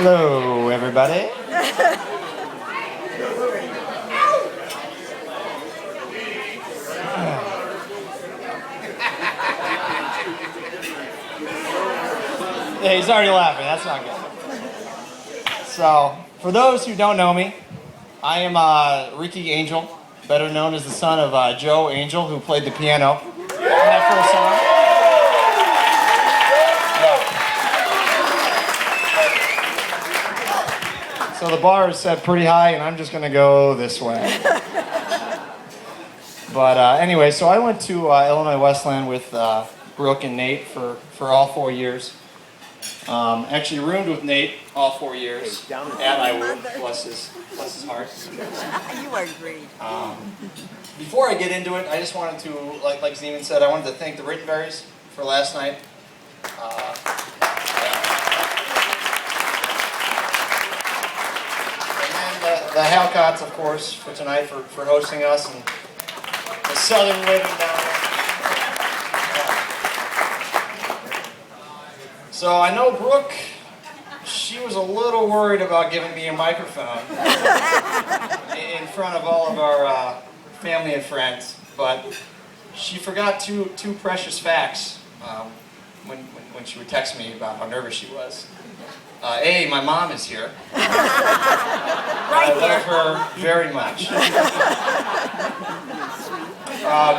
Hello, everybody. Yeah, he's already laughing. That's not good. So, for those who don't know me, I am Ricky Angel, better known as the son of Joe Angel, who played the piano in that first song. So the bar is set pretty high, and I'm just going to go this way. But anyway, so I went to Illinois Westland with Brooke and Nate for all 4 years. Actually roomed with Nate all 4 years. And I would, bless his heart. You are great. Before I get into it, I just wanted to, like Zeman said, I wanted to thank the Rittenberries for last night. The Halcotts, of course, for tonight, for hosting us, and the Southern living down there. So I know Brooke, she was a little worried about giving me a microphone in front of all of our family and friends, but she forgot two precious facts when she would text me about how nervous she was. A, my mom is here. I love her very much.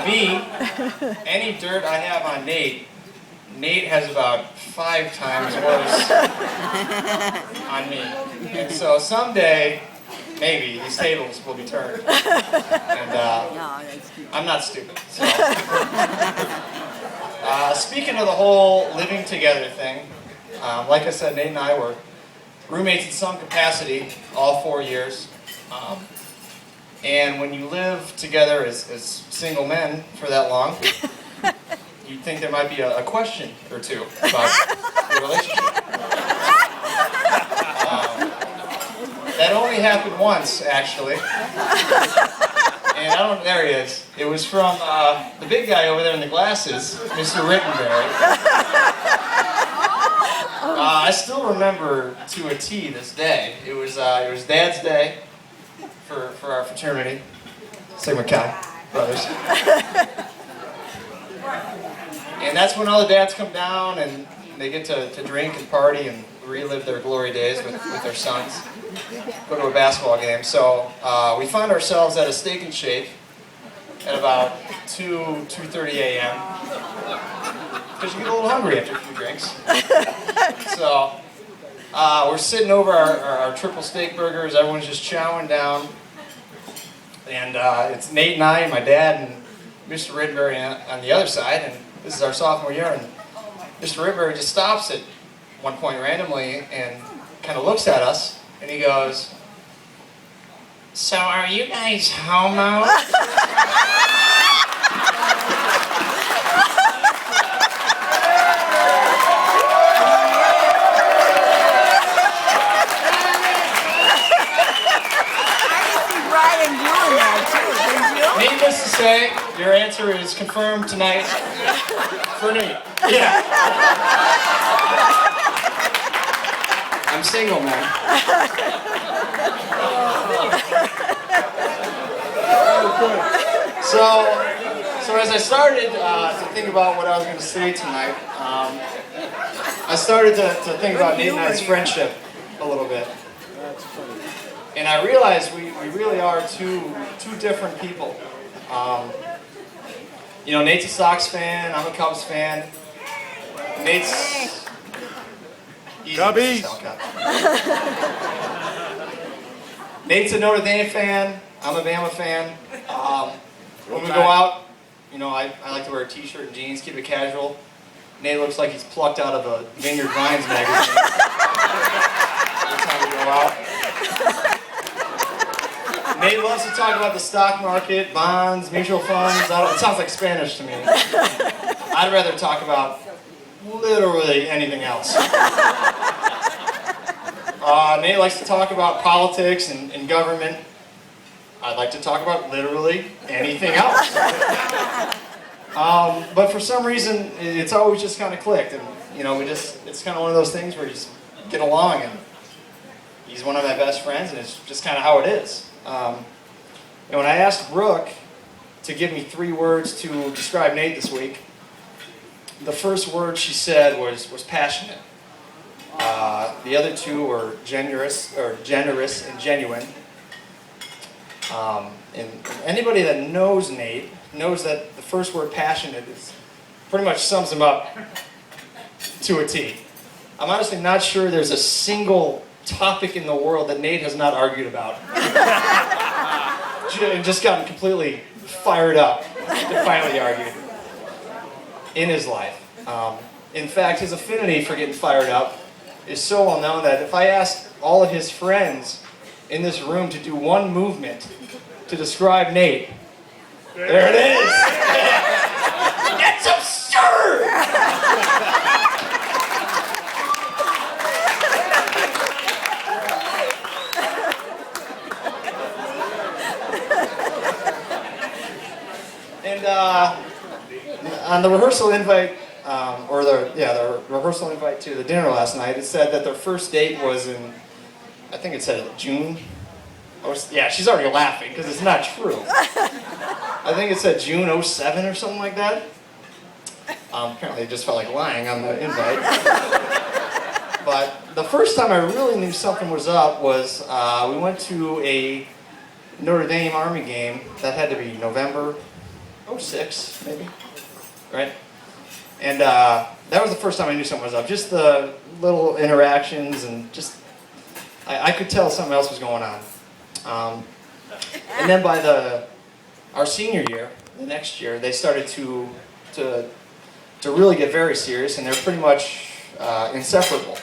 B, any dirt I have on Nate has about 5 times worse on me. And so someday, maybe, these tables will be turned. And I'm not stupid. So. Speaking of the whole living together thing, like I said, Nate and I were roommates in some capacity all 4 years. And when you live together as single men for that long, you'd think there might be a question or two about the relationship. That only happened once, actually. And I don't, there he is. It was from the big guy over there in the glasses, Mr. Rittenberry. I still remember to a T this day. It was Dad's Day for our fraternity, Sigma Chi brothers. And that's when all the dads come down and they get to drink and party and relive their glory days with their sons. Go to a basketball game. So we found ourselves at a Steak and Shake at about 2:30 a.m. because you get a little hungry after a few drinks. So we're sitting over our triple steak burgers. Everyone's just chowing down. And it's Nate and I and my dad and Mr. Rittenberry on the other side. And this is our sophomore year. And Mr. Rittenberry just stops at one point randomly and kind of looks at us. And he goes, "So are you guys homo?" Needless to say, your answer is confirmed tonight for Nate. Yeah. I'm single, man. So as I started to think about what I was going to say tonight, I started to think about Nate and I's friendship a little bit. And I realized we really are two different people. You know, Nate's a Sox fan, I'm a Cubs fan. Nate's... Cubbies! Nate's a Notre Dame fan, I'm a Bama fan. When we go out, you know, I like to wear a t-shirt and jeans, keep it casual. Nate looks like he's plucked out of a Vineyard Vines magazine. Every time we go out. Nate loves to talk about the stock market, bonds, mutual funds. It sounds like Spanish to me. I'd rather talk about literally anything else. Nate likes to talk about politics and government. I'd like to talk about literally anything else. But for some reason, it's always just kind of clicked. And, you know, it's kind of one of those things where you just get along and he's one of my best friends, and it's just kind of how it is. And when I asked Brooke to give me 3 words to describe Nate this week, the first word she said was passionate. The other 2 were generous and genuine. And anybody that knows Nate knows that the first word, passionate, pretty much sums him up to a T. I'm honestly not sure there's a single topic in the world that Nate has not argued about. And just gotten completely fired up to finally argue in his life. In fact, his affinity for getting fired up is so well known that if I asked all of his friends in this room to do one movement to describe Nate, there it is! That's absurd! And on the rehearsal invite, the rehearsal invite to the dinner last night, it said that their first date was in, I think it said June. Yeah, she's already laughing because it's not true. I think it said June '07 or something like that. Apparently, it just felt like lying on the invite. But the first time I really knew something was up was we went to a Notre Dame Army game. That had to be November '06, maybe, right? And that was the first time I knew something was up. Just the little interactions and just, I could tell something else was going on. And then by our senior year, the next year, they started to really get very serious, and they're pretty much inseparable.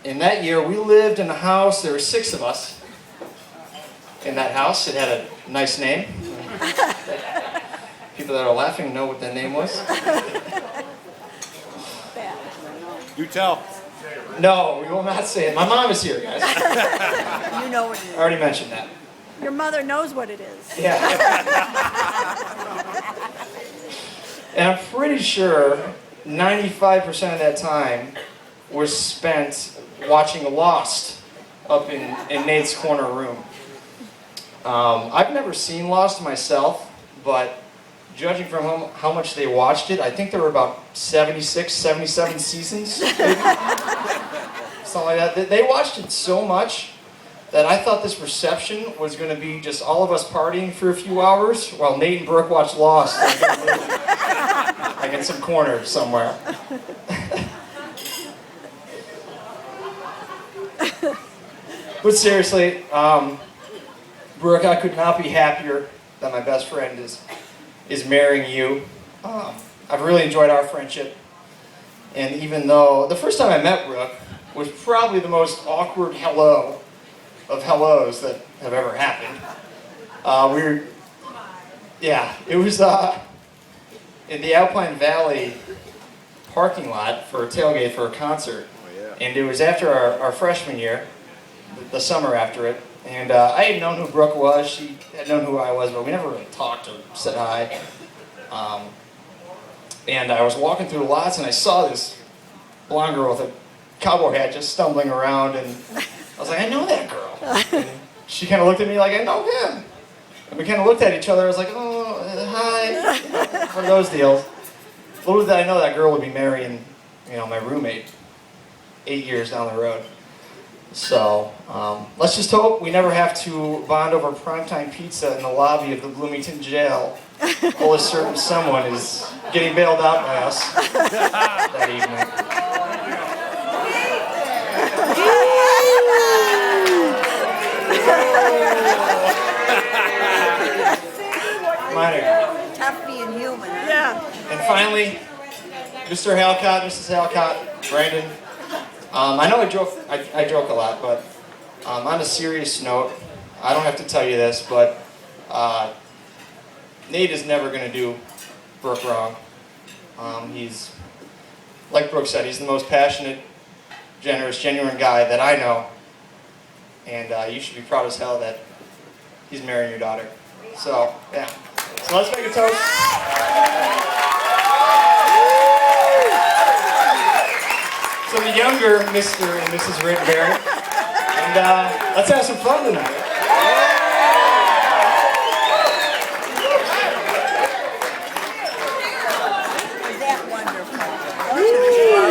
In that year, we lived in a house. There were 6 of us in that house. It had a nice name. People that are laughing know what the name was. You tell. No, we will not say it. My mom is here, guys. You know what it I already mentioned that. is. Your mother knows what it is. Yeah. And I'm pretty sure 95% of that time was spent watching Lost up in Nate's corner room. I've never seen Lost myself, but judging from how much they watched it, I think there were about 76, 77 seasons, maybe. Something like that. They watched it so much that I thought this reception was going to be just all of us partying for a few hours while Nate and Brooke watched Lost. Like in some corner somewhere. But seriously, Brooke, I could not be happier that my best friend is marrying you. I've really enjoyed our friendship. And even though the first time I met Brooke was probably the most awkward hello of hellos that have ever happened. It was in the Alpine Valley parking lot for a tailgate for a concert. And it was after our freshman year, the summer after it. And I had known who Brooke was, she had known who I was, but we never really talked or said hi. And I was walking through the lots and I saw this blonde girl with a cowboy hat just stumbling around, and I was like, I know that girl. And she kind of looked at me like, I know him. And we kind of looked at each other. I was like, oh, hi. One of those deals. Little did I know that girl would be marrying, my roommate 8 years down the road. So let's just hope we never have to bond over primetime pizza in the lobby of the Bloomington jail, while a certain someone is getting bailed out by us that evening. Tough being human. Huh? Yeah. And finally, Mr. Halcott, Mrs. Halcott, Brandon. I know I joke a lot, but on a serious note, I don't have to tell you this, but Nate is never going to do Brooke wrong. He's, like Brooke said, he's the most passionate, generous, genuine guy that I know. And you should be proud as hell that he's marrying your daughter. So, yeah. So let's make a toast. So the younger Mr. and Mrs. Rittenberry. And let's have some fun tonight.